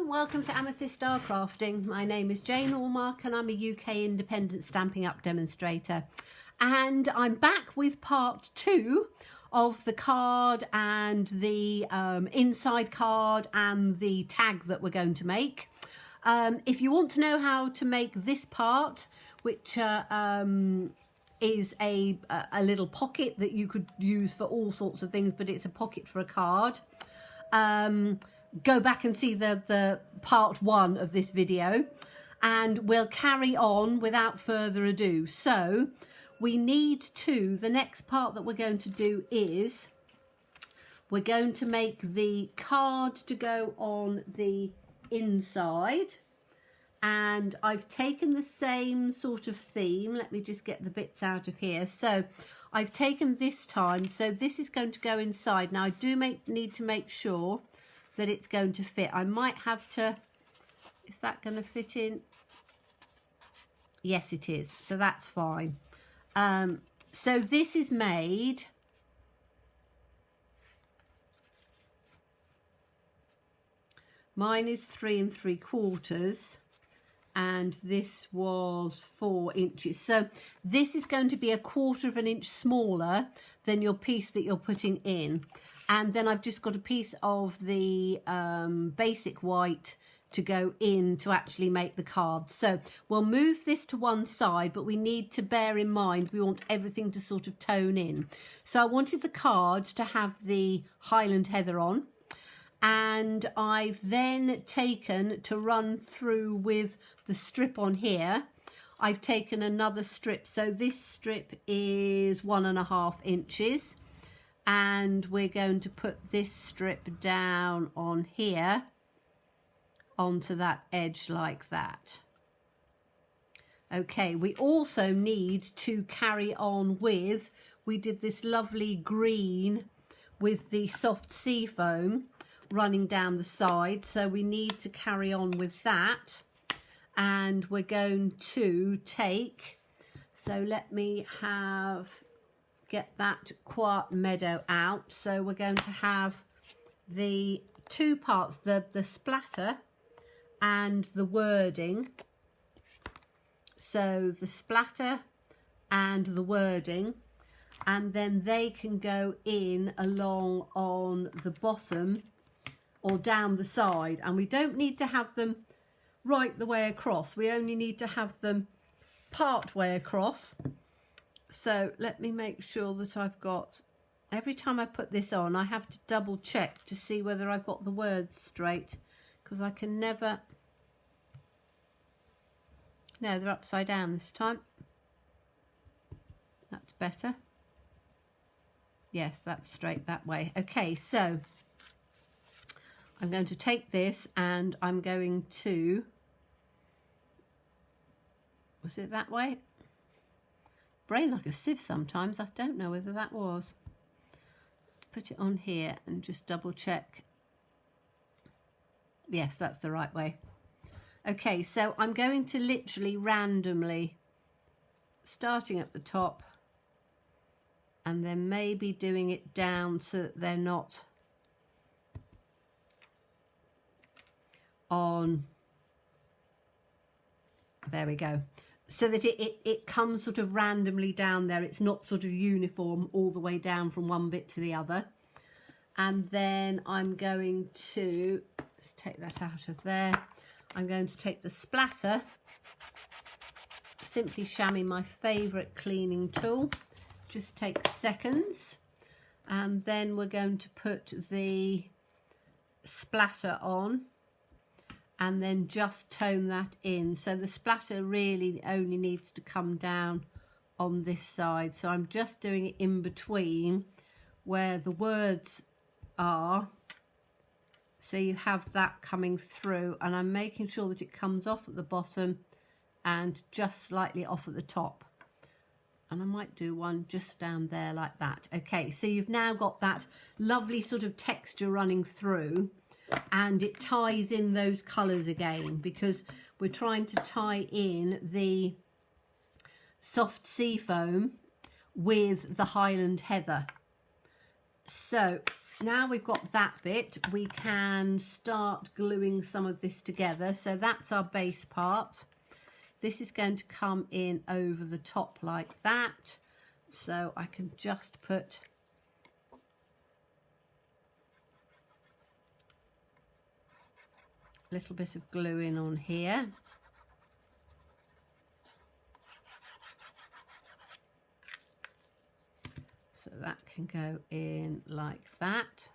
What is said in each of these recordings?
welcome to Amethyst Star Crafting. My name is Jane Allmark and I'm a UK independent Stampin' Up demonstrator. And I'm back with part 2 of the card and the inside card and the tag that we're going to make. If you want to know how to make this part, which is a little pocket that you could use for all sorts of things, but it's a pocket for a card, go back and see the part 1 of this video, and we'll carry on without further ado. So we need to, the next part that we're going to do is we're going to make the card to go on the inside, and I've taken the same sort of theme. Let me just get the bits out of here. So I've taken this time, so this is going to go inside. Now I do need to make sure that it's going to fit. I might have to, is that going to fit in? Yes, it is. So that's fine. So this is made mine is 3 3/4 and this was 4 inches. So this is going to be 1/4 of an inch smaller than your piece that you're putting in. And then I've just got a piece of the basic white to go in to actually make the card. So we'll move this to one side, but we need to bear in mind we want everything to sort of tone in. So I wanted the card to have the Highland Heather on, and I've then taken to run through with the strip on here. I've taken another strip, so this strip is 1.5 inches. And we're going to put this strip down on here onto that edge like that. Okay, we also need to carry on with, we did this lovely green with the soft sea foam running down the side, so we need to carry on with that. And we're going to take, so let me get that quiet meadow out. So we're going to have the two parts, the splatter and the wording. So the splatter and the wording, and then they can go in along on the bottom or down the side, and we don't need to have them right the way across. We only need to have them part way across. So let me make sure that I've got, every time I put this on, I have to double check to see whether I've got the words straight, because I can never, no, they're upside down this time. That's better. Yes, that's straight that way. Okay, so I'm going to take this and I'm going to, was it that way? Brain like a sieve sometimes. I don't know whether that was. Put it on here and just double check. Yes, that's the right way. Okay, so I'm going to literally randomly, starting at the top and then maybe doing it down so that they're not on, there we go. So that it comes sort of randomly down there. It's not sort of uniform all the way down from one bit to the other. And then I'm going to, let's take that out of there. I'm going to take the splatter, simply chamois, my favourite cleaning tool. Just takes seconds. And then we're going to put the splatter on, and then just tone that in. So the splatter really only needs to come down on this side. So I'm just doing it in between where the words are. So you have that coming through, and I'm making sure that it comes off at the bottom and just slightly off at the top. And I might do one just down there like that. Okay, so you've now got that lovely sort of texture running through, and it ties in those colours again because we're trying to tie in the soft sea foam with the Highland Heather. So now we've got that bit, we can start gluing some of this together. So that's our base part. This is going to come in over the top like that. So I can just put a little bit of glue in on here. So that can go in like that.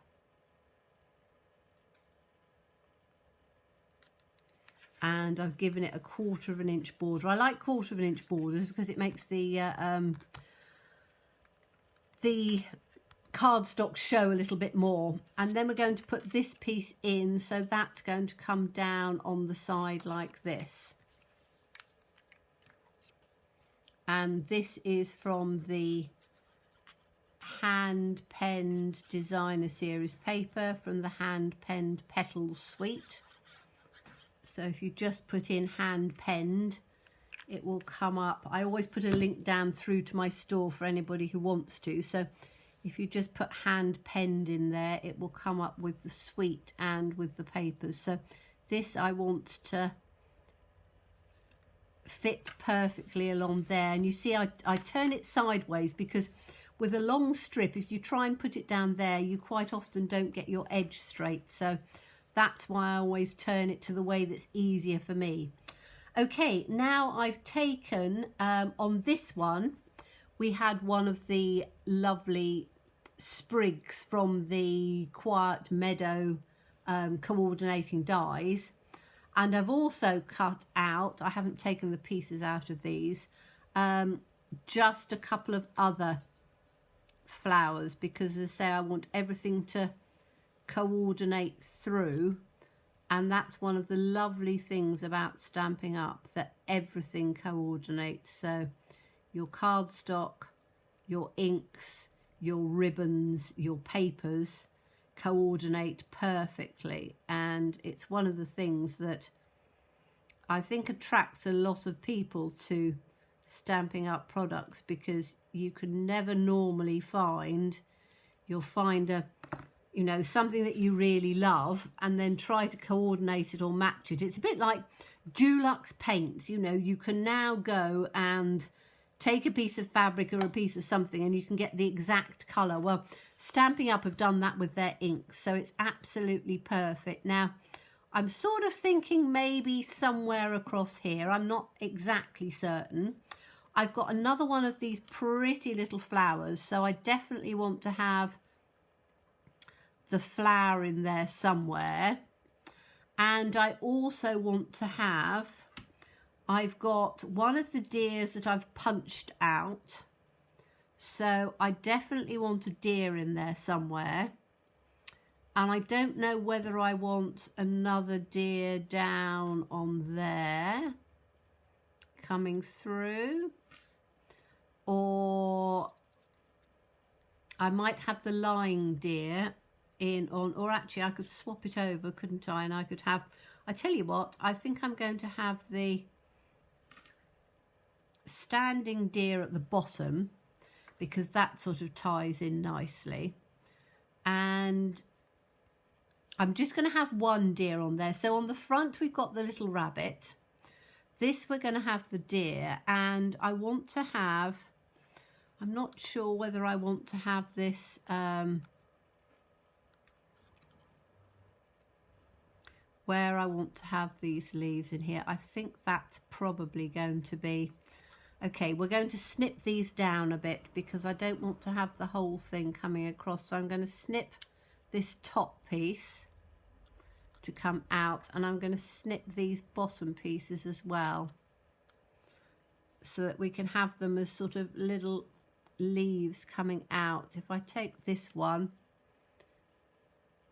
And I've given it a 1/4 of an inch border. I like 1/4 of an inch borders because it makes the cardstock show a little bit more. And then we're going to put this piece in, so that's going to come down on the side like this. And this is from the hand penned designer series paper from the hand penned petals suite. So if you just put in hand penned, it will come up. I always put a link down through to my store for anybody who wants to. So if you just put hand penned in there, it will come up with the suite and with the papers. So this I want to fit perfectly along there. And you see I turn it sideways because with a long strip, if you try and put it down there, you quite often don't get your edge straight. So that's why I always turn it to the way that's easier for me. Okay, now I've taken, on this one, we had one of the lovely sprigs from the Quiet Meadow coordinating dies. And I've also cut out, I haven't taken the pieces out of these, just a couple of other flowers, because as I say, I want everything to coordinate through, and that's one of the lovely things about Stampin' Up, that everything coordinates. So your cardstock, your inks, your ribbons, your papers coordinate perfectly, and it's one of the things that I think attracts a lot of people to Stampin' Up products, because you can never normally find, you'll find a, you know, something that you really love and then try to coordinate it or match it. It's a bit like Dulux paints, you know, you can now go and take a piece of fabric or a piece of something and you can get the exact colour. Well, Stampin' Up have done that with their inks, so it's absolutely perfect. Now, I'm sort of thinking maybe somewhere across here, I'm not exactly certain. I've got another one of these pretty little flowers, so I definitely want to have the flower in there somewhere. And I also want to have, I've got one of the deers that I've punched out, so I definitely want a deer in there somewhere. And I don't know whether I want another deer down on there coming through, or I might have the lying deer in on, or actually I could swap it over, couldn't I? And I could have, I tell you what, I think I'm going to have the standing deer at the bottom, because that sort of ties in nicely. And I'm just going to have one deer on there. So on the front we've got the little rabbit. This we're going to have the deer, and I want to have, I'm not sure whether I want to have this where I want to have these leaves in here. I think that's probably going to be, okay, we're going to snip these down a bit because I don't want to have the whole thing coming across. So I'm going to snip this top piece to come out, and I'm going to snip these bottom pieces as well, so that we can have them as sort of little leaves coming out. If I take this one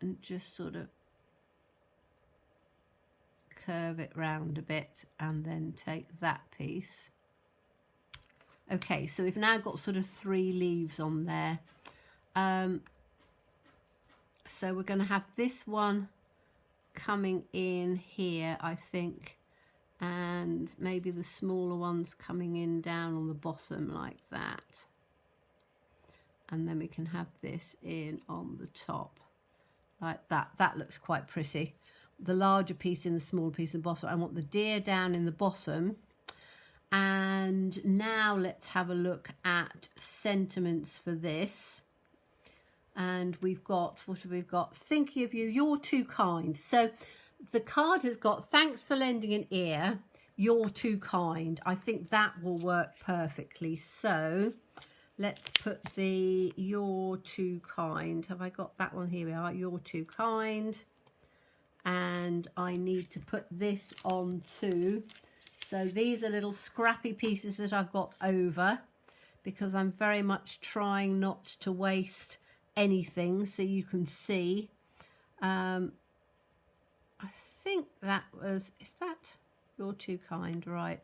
and just sort of curve it round a bit, and then take that piece. Okay, so we've now got sort of 3 leaves on there. So we're going to have this one coming in here, I think, and maybe the smaller ones coming in down on the bottom like that. And then we can have this in on the top like that. That looks quite pretty. The larger piece in the small piece in the bottom. I want the deer down in the bottom. And now let's have a look at sentiments for this. And we've got, what have we got? Thinking of you, you're too kind. So the card has got, thanks for lending an ear, you're too kind. I think that will work perfectly. So let's put the you're too kind. Have I got that one? Here we are, you're too kind. And I need to put this on too. So these are little scrappy pieces that I've got over because I'm very much trying not to waste anything, so you can see. I think that was, is that you're too kind, right?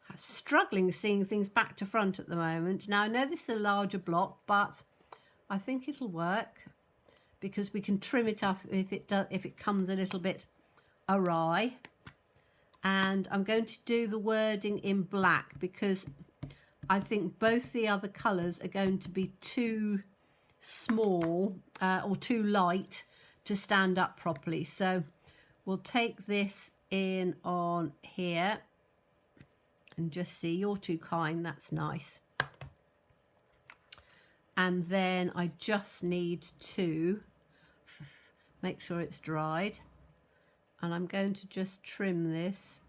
I'm struggling seeing things back to front at the moment. Now I know this is a larger block, but I think it'll work because we can trim it up if it comes a little bit awry. And I'm going to do the wording in black because I think both the other colours are going to be too small or too light to stand up properly. So we'll take this in on here and just see, you're too kind, that's nice. And then I just need to make sure it's dried, and I'm going to just trim this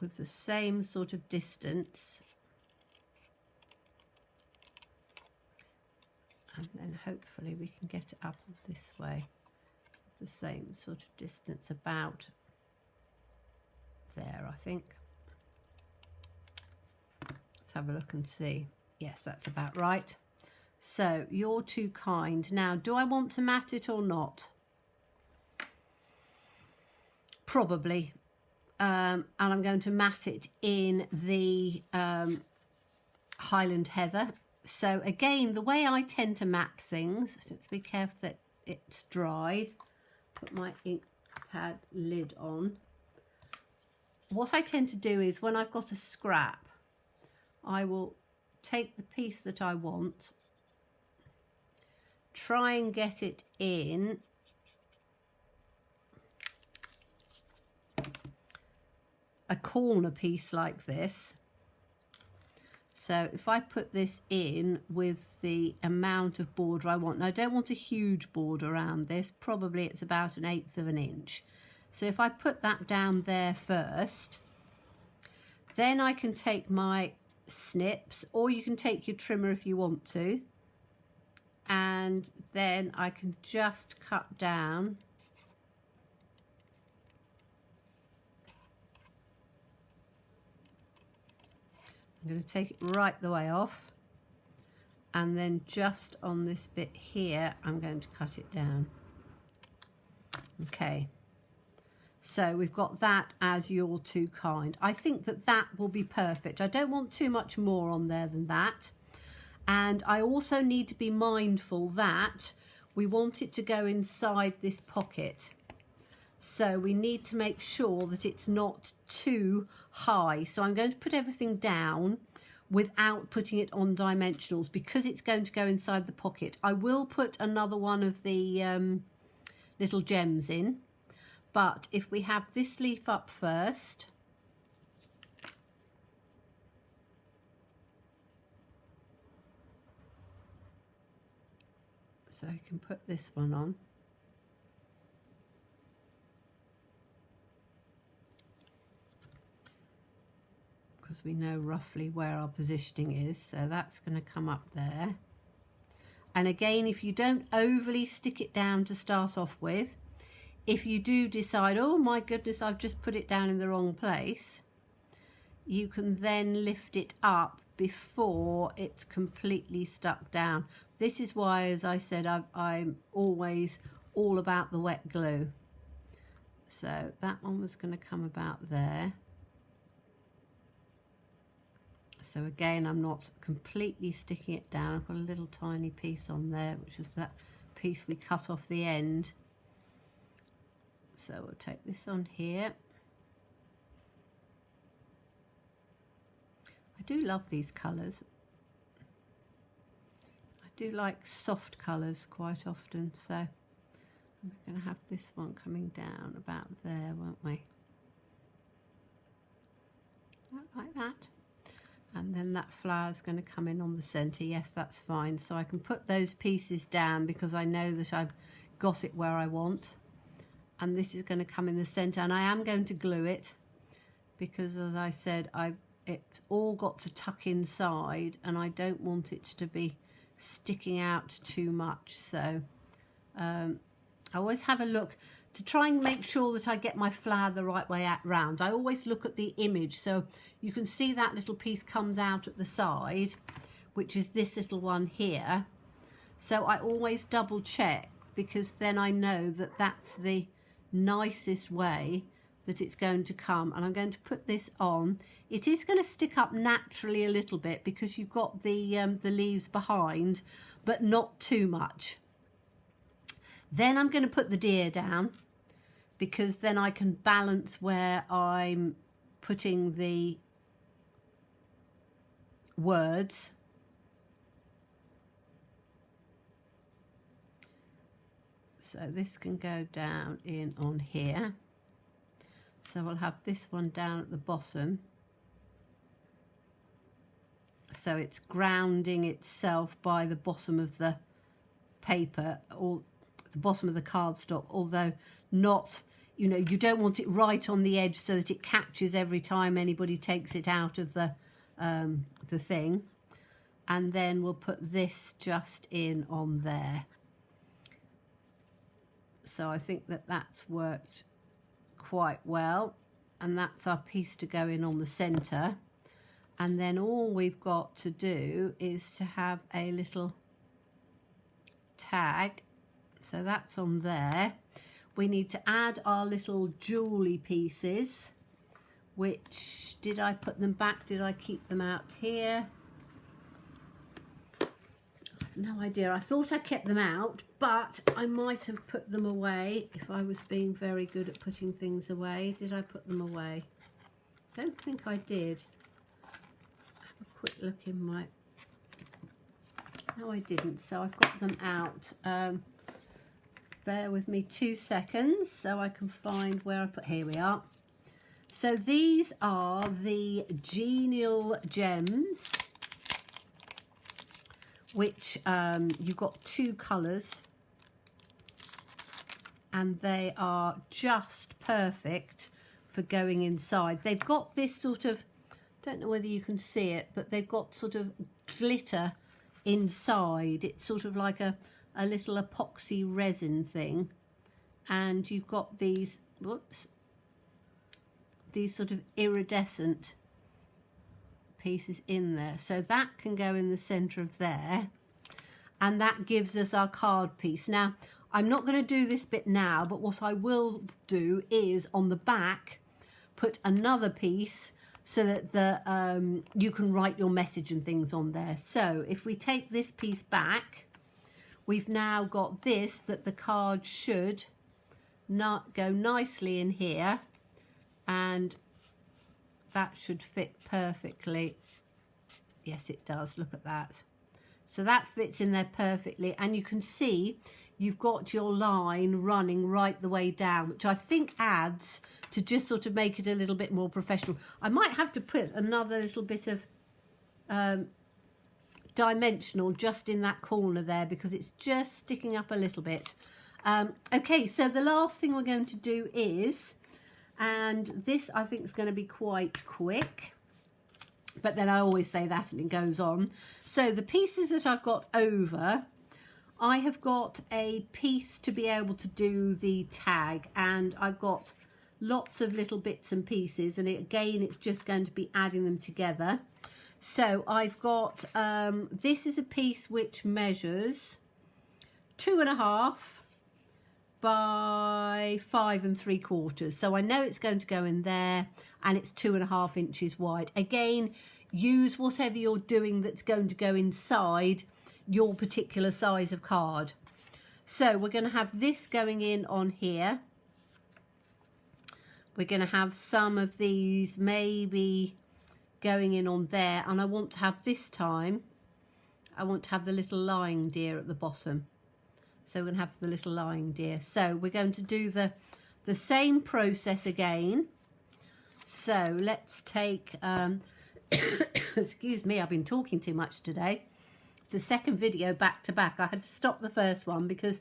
with the same sort of distance, and then hopefully we can get it up this way with the same sort of distance, about there, I think. Let's have a look and see. Yes, that's about right. So you're too kind. Now, do I want to mat it or not? Probably. And I'm going to mat it in the Highland Heather. So again, the way I tend to mat things, let's be careful that it's dried. Put my ink pad lid on. What I tend to do is when I've got a scrap, I will take the piece that I want, try and get it in a corner piece like this. So if I put this in with the amount of border I want, and I don't want a huge border around this, probably it's about 1/8 of an inch. So if I put that down there first, then I can take my snips, or you can take your trimmer if you want to, and then I can just cut down I'm going to take it right the way off, and then just on this bit here I'm going to cut it down. Okay, so we've got that as you're too kind. I think that that will be perfect. I don't want too much more on there than that. And I also need to be mindful that we want it to go inside this pocket. So we need to make sure that it's not too high. So I'm going to put everything down without putting it on dimensionals because it's going to go inside the pocket. I will put another one of the little gems in, but if we have this leaf up first, so I can put this one on. Because we know roughly where our positioning is, so that's going to come up there. And again, if you don't overly stick it down to start off with, if you do decide, oh my goodness, I've just put it down in the wrong place, you can then lift it up before it's completely stuck down. This is why, as I said, I'm always all about the wet glue. So that one was going to come about there. So again, I'm not completely sticking it down. I've got a little tiny piece on there, which is that piece we cut off the end. So we'll take this on here. I do love these colours. I do like soft colours quite often, so we're going to have this one coming down about there, won't we? Like that. And then that flower's going to come in on the centre. Yes, that's fine. So I can put those pieces down because I know that I've got it where I want. And this is going to come in the centre, and I am going to glue it because, as I said, it's all got to tuck inside and I don't want it to be sticking out too much. So I always have a look to try and make sure that I get my flower the right way round. I always look at the image, so you can see that little piece comes out at the side, which is this little one here. So I always double check because then I know that that's the nicest way that it's going to come. And I'm going to put this on. It is going to stick up naturally a little bit because you've got the leaves behind, but not too much. Then I'm going to put the deer down because then I can balance where I'm putting the words. So this can go down in on here. So I'll have this one down at the bottom. So it's grounding itself by the bottom of the paper or the bottom of the cardstock, although not, you know, you don't want it right on the edge so that it catches every time anybody takes it out of the thing. And then we'll put this just in on there. So I think that that's worked quite well, and that's our piece to go in on the centre. And then all we've got to do is to have a little tag. So that's on there. We need to add our little jewellery pieces, which, did I put them back? Did I keep them out here? No idea. I thought I kept them out, but I might have put them away if I was being very good at putting things away. Did I put them away? Don't think I did. Have a quick look in my... No, I didn't. So I've got them out. Bear with me 2 seconds so I can find where I put... Here we are. So these are the Genial Gems, which you've got 2 colours, and they are just perfect for going inside. They've got this sort of, don't know whether you can see it, but they've got sort of glitter inside. It's sort of like a little epoxy resin thing, and you've got these, whoops, these sort of iridescent pieces in there. So that can go in the centre of there, and that gives us our card piece. Now, I'm not going to do this bit now, but what I will do is on the back put another piece so that the you can write your message and things on there. So if we take this piece back, we've now got this, that the card should not go nicely in here, and that should fit perfectly. Yes, it does. Look at that. So that fits in there perfectly, and you can see you've got your line running right the way down, which I think adds to just sort of make it a little bit more professional. I might have to put another little bit of dimensional just in that corner there because it's just sticking up a little bit. Okay, so the last thing we're going to do is, and this I think is going to be quite quick, but then I always say that and it goes on. So the pieces that I've got over, I have got a piece to be able to do the tag, and I've got lots of little bits and pieces, and again it's just going to be adding them together. So I've got, this is a piece which measures 2.5 by 5 3/4. So I know it's going to go in there, and it's 2.5 inches wide. Again, use whatever you're doing that's going to go inside your particular size of card. So we're going to have this going in on here. We're going to have some of these maybe going in on there, and I want to have this time, I want to have the little lying deer at the bottom. So we're going to have the little lying deer. So we're going to do the same process again. So let's take, excuse me, I've been talking too much today. It's the second video back to back. I had to stop the first one because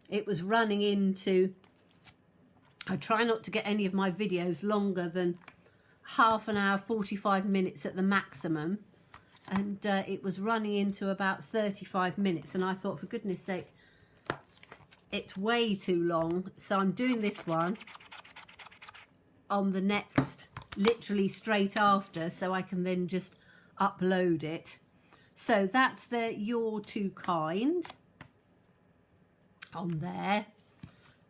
it was running into, I try not to get any of my videos longer than half an hour, 45 minutes at the maximum. And it was running into about 35 minutes. And I thought, for goodness sake, it's way too long. So I'm doing this one on the next, literally straight after, so I can then just upload it. So that's the You're Too Kind on there.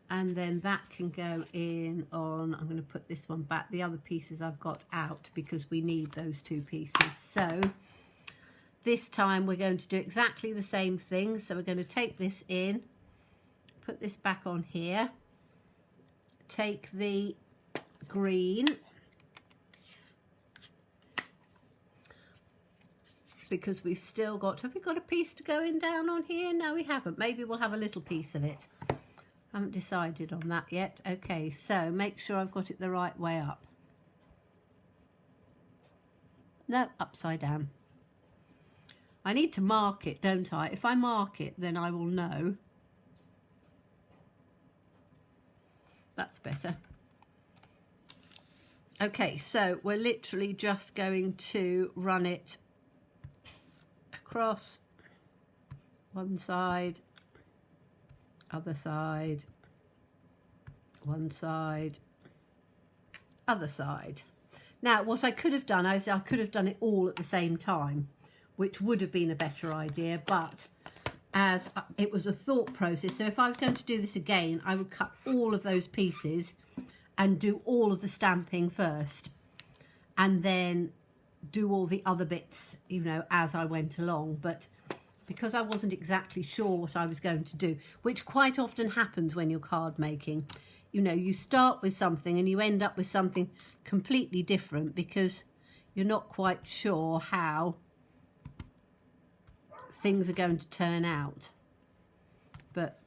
And then that can go in on, I'm going to put this one back. The other pieces I've got out because we need those two pieces. So this time we're going to do exactly the same thing. So we're going to take this in, put this back on here, take the green, because we've still got, have we got a piece to go in down on here? No, we haven't. Maybe we'll have a little piece of it. I haven't decided on that yet. Okay, so make sure I've got it the right way up. No, upside down. I need to mark it, don't I? If I mark it, then I will know. That's better. Okay, so we're literally just going to run it across one side, other side, one side, other side. Now, what I could have done is I could have done it all at the same time, which would have been a better idea, but as it was a thought process, so if I was going to do this again, I would cut all of those pieces and do all of the stamping first, and then do all the other bits, you know, as I went along. But because I wasn't exactly sure what I was going to do, which quite often happens when you're card making, you know, you start with something and you end up with something completely different because you're not quite sure how things are going to turn out. But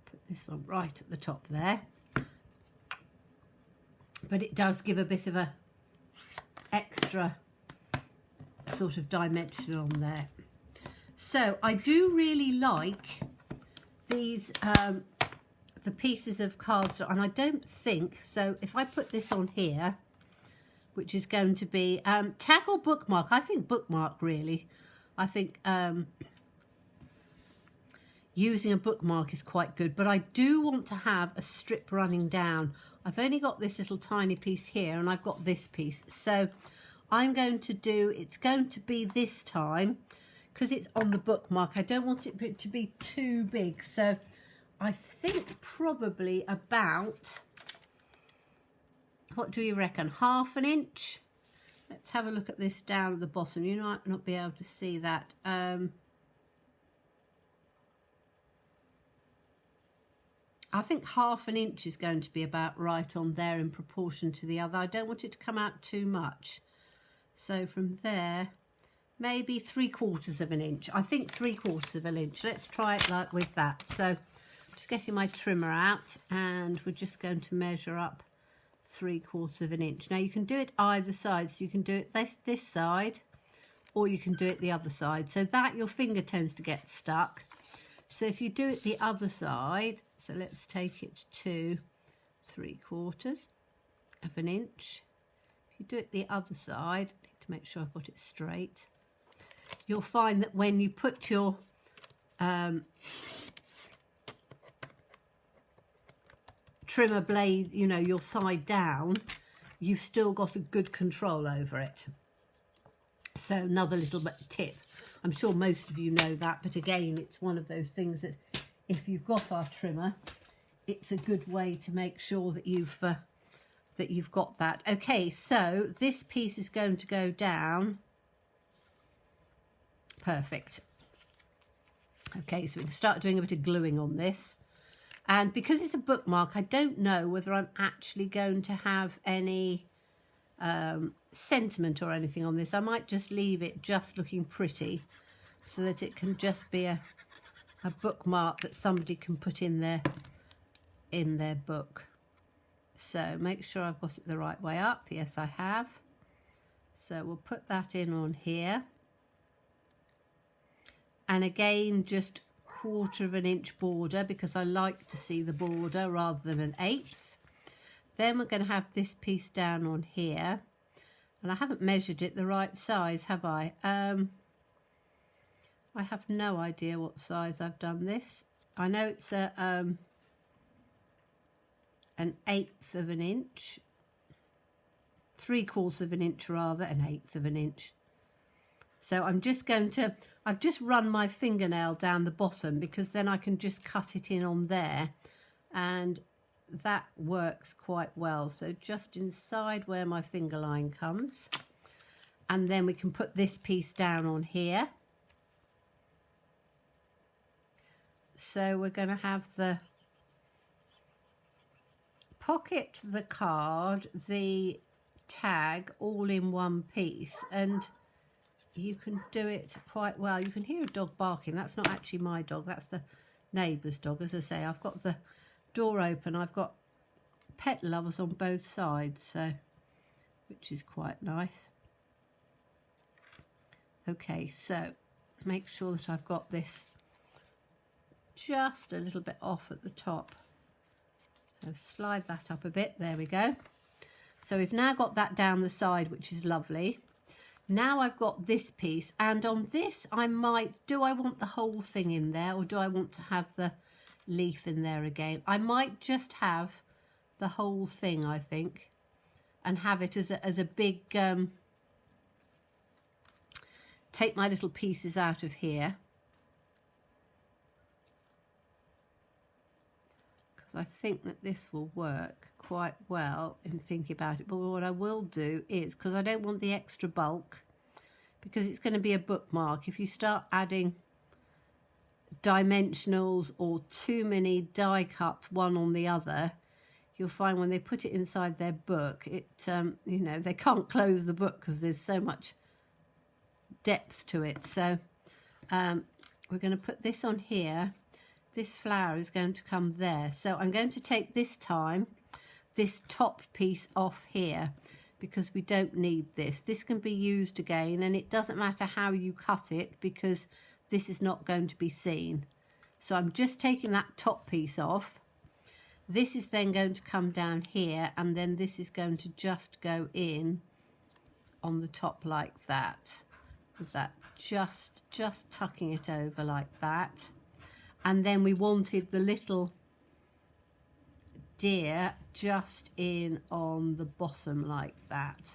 put this one right at the top there. But it does give a bit of a extra sort of dimension on there. So I do really like these the pieces of cardstock, and I don't think so. If I put this on here, which is going to be tag or bookmark, I think bookmark really. I think using a bookmark is quite good, but I do want to have a strip running down. I've only got this little tiny piece here, and I've got this piece. So I'm going to do, it's going to be this time, because it's on the bookmark, I don't want it to be too big. So I think probably about, what do you reckon, 1/2 inch? Let's have a look at this down at the bottom. You might not be able to see that. I think 1/2 inch is going to be about right on there in proportion to the other. I don't want it to come out too much. So from there, maybe 3/4 inch. I think 3/4 inch. Let's try it like with that. So I'm just getting my trimmer out, and we're just going to measure up 3/4 inch. Now you can do it either side. So you can do it this side, or you can do it the other side. So that your finger tends to get stuck. So if you do it the other side, so let's take it to 3/4 inch. If you do it the other side, I need to make sure I've got it straight. You'll find that when you put your trimmer blade, you know, your side down, you've still got a good control over it. So another little bit tip. I'm sure most of you know that, but again, it's one of those things that if you've got our trimmer, it's a good way to make sure that you've got that. Okay, so this piece is going to go down. Perfect. Okay, so we can start doing a bit of gluing on this. And because it's a bookmark, I don't know whether I'm actually going to have any sentiment or anything on this. I might just leave it just looking pretty so that it can just be a bookmark that somebody can put in their book. So make sure I've got it the right way up. Yes, I have. So we'll put that in on here. And again, just 1/4 of an inch border, because I like to see the border rather than an 1/8. Then we're going to have this piece down on here. And I haven't measured it the right size, have I? I have no idea what size I've done this. I know it's an 1/8 of an inch. 3/4 of an inch rather, an 1/8 of an inch. So I'm just going to, I've just run my fingernail down the bottom because then I can just cut it in on there, and that works quite well. So just inside where my finger line comes, and then we can put this piece down on here. So we're going to have the pocket, the card, the tag all in one piece, and you can do it quite well. You can hear a dog barking. That's not actually my dog, that's the neighbour's dog. As I say, I've got the door open. I've got pet lovers on both sides, so which is quite nice. Okay, so make sure that I've got this just a little bit off at the top. So slide that up a bit. There we go. So we've now got that down the side, which is lovely. Now I've got this piece, and on this I might, do I want the whole thing in there, or do I want to have the leaf in there again? I might just have the whole thing, I think, and have it as a big, take my little pieces out of here. Because I think that this will work quite well in thinking about it. But what I will do is, because I don't want the extra bulk, because it's going to be a bookmark, if you start adding dimensionals or too many die cut one on the other, you'll find when they put it inside their book, it you know, they can't close the book because there's so much depth to it. So we're going to put this on here. This flower is going to come there. So I'm going to take this time this top piece off here, because we don't need this. This can be used again, and it doesn't matter how you cut it because this is not going to be seen. So I'm just taking that top piece off. This is then going to come down here, and then this is going to just go in on the top like that, with that just tucking it over like that. And then we wanted the little deer just in on the bottom like that.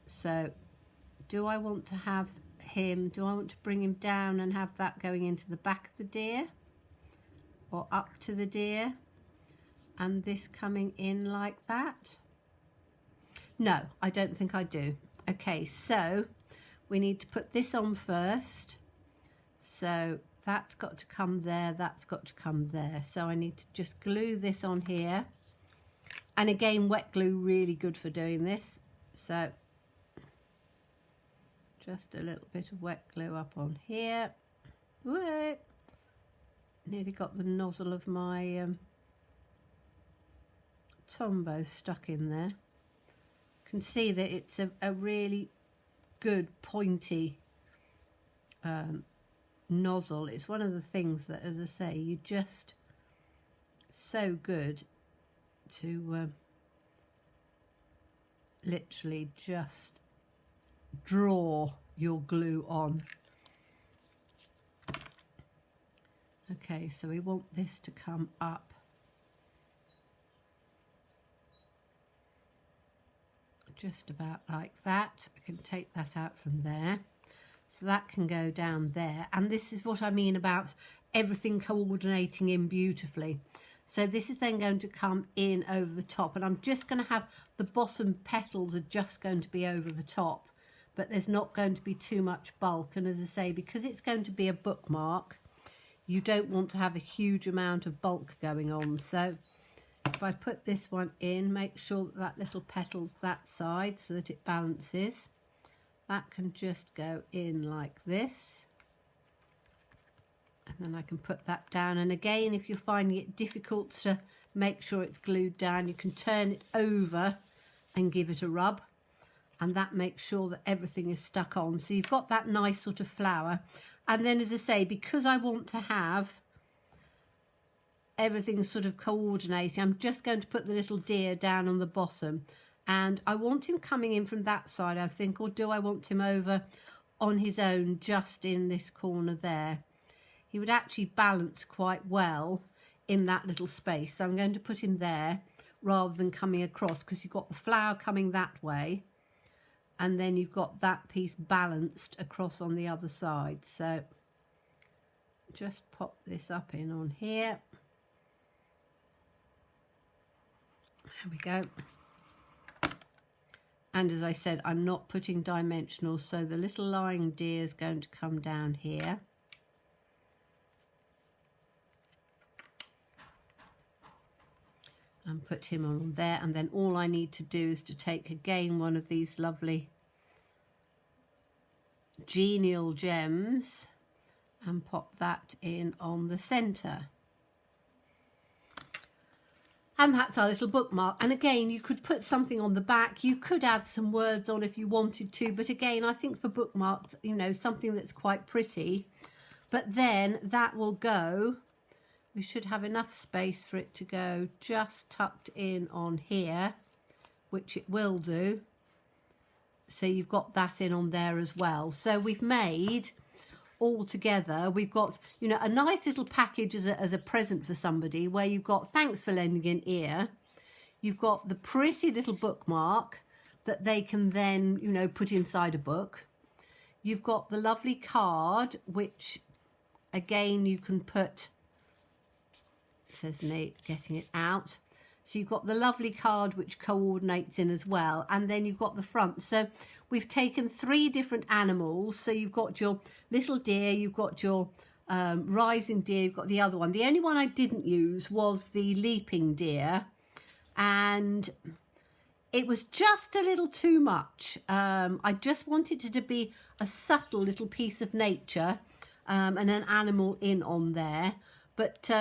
So do I want to have him, do I want to bring him down and have that going into the back of the deer, or up to the deer and this coming in like that? No, I don't think I do. Okay, so we need to put this on first. So that's got to come there, that's got to come there. So I need to just glue this on here. And again, wet glue, really good for doing this. So just a little bit of wet glue up on here. Whoa. Nearly got the nozzle of my Tombow stuck in there. You can see that it's a really good pointy nozzle. It's one of the things that, as I say, you just so good to literally just draw your glue on. Okay, so we want this to come up just about like that. I can take that out from there. So that can go down there. And this is what I mean about everything coordinating in beautifully. So this is then going to come in over the top. And I'm just going to have the bottom petals are just going to be over the top. But there's not going to be too much bulk. And as I say, because it's going to be a bookmark, you don't want to have a huge amount of bulk going on. So if I put this one in, make sure that that little petal's that side so that it balances. That can just go in like this. And then I can put that down. And again, if you're finding it difficult to make sure it's glued down, you can turn it over and give it a rub. And that makes sure that everything is stuck on. So you've got that nice sort of flower. And then, as I say, because I want to have everything sort of coordinating, I'm just going to put the little deer down on the bottom. And I want him coming in from that side, I think, or do I want him over on his own just in this corner there? He would actually balance quite well in that little space. So I'm going to put him there rather than coming across, because you've got the flower coming that way and then you've got that piece balanced across on the other side. So just pop this up in on here. There we go. And as I said, I'm not putting dimensionals, so the little lying deer is going to come down here. And put him on there, and then all I need to do is to take again one of these lovely genial gems and pop that in on the centre. And that's our little bookmark. And again, you could put something on the back, you could add some words on if you wanted to, but again, I think for bookmarks, you know, something that's quite pretty. But then that will go, we should have enough space for it to go just tucked in on here, which it will do. So you've got that in on there as well. So we've made all together, we've got, you know, a nice little package as a present for somebody, where you've got thanks for lending an ear, you've got the pretty little bookmark that they can then, you know, put inside a book. You've got the lovely card, which again you can put, says Nate getting it out, so you've got the lovely card which coordinates in as well, and then you've got the front. So we've taken 3 different animals, so you've got your little deer, you've got your rising deer, you've got the other one. The only one I didn't use was the leaping deer, and it was just a little too much. I just wanted it to be a subtle little piece of nature and an animal in on there, but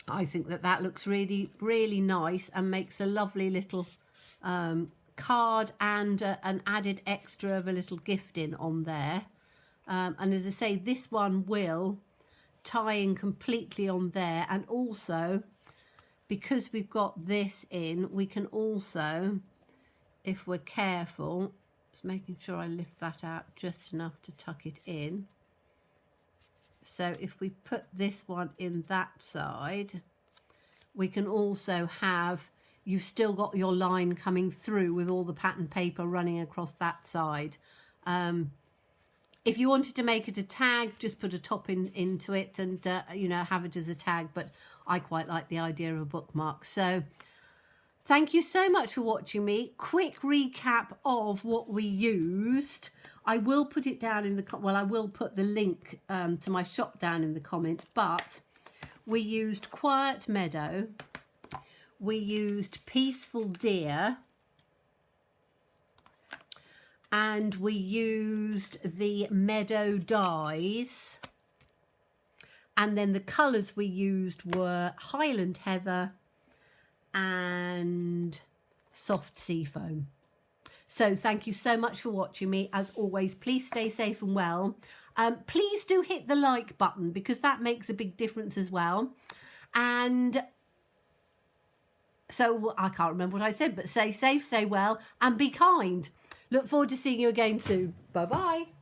I think that that looks really, really nice and makes a lovely little card and an added extra of a little gift in on there. And as I say, this one will tie in completely on there. And also, because we've got this in, we can also, if we're careful, just making sure I lift that out just enough to tuck it in. So if we put this one in that side, we can also have, you've still got your line coming through with all the pattern paper running across that side. If you wanted to make it a tag, just put a top into it and, you know, have it as a tag. But I quite like the idea of a bookmark. So thank you so much for watching me. Quick recap of what we used. I will put it down in the, well, I will put the link to my shop down in the comment, but we used Quiet Meadow, we used Peaceful Deer, and we used the Meadow Dyes, and then the colours we used were Highland Heather and Soft Seafoam. So thank you so much for watching me. As always, please stay safe and well. Please do hit the like button, because that makes a big difference as well. And so I can't remember what I said, but stay safe, stay well, and be kind. Look forward to seeing you again soon. Bye-bye.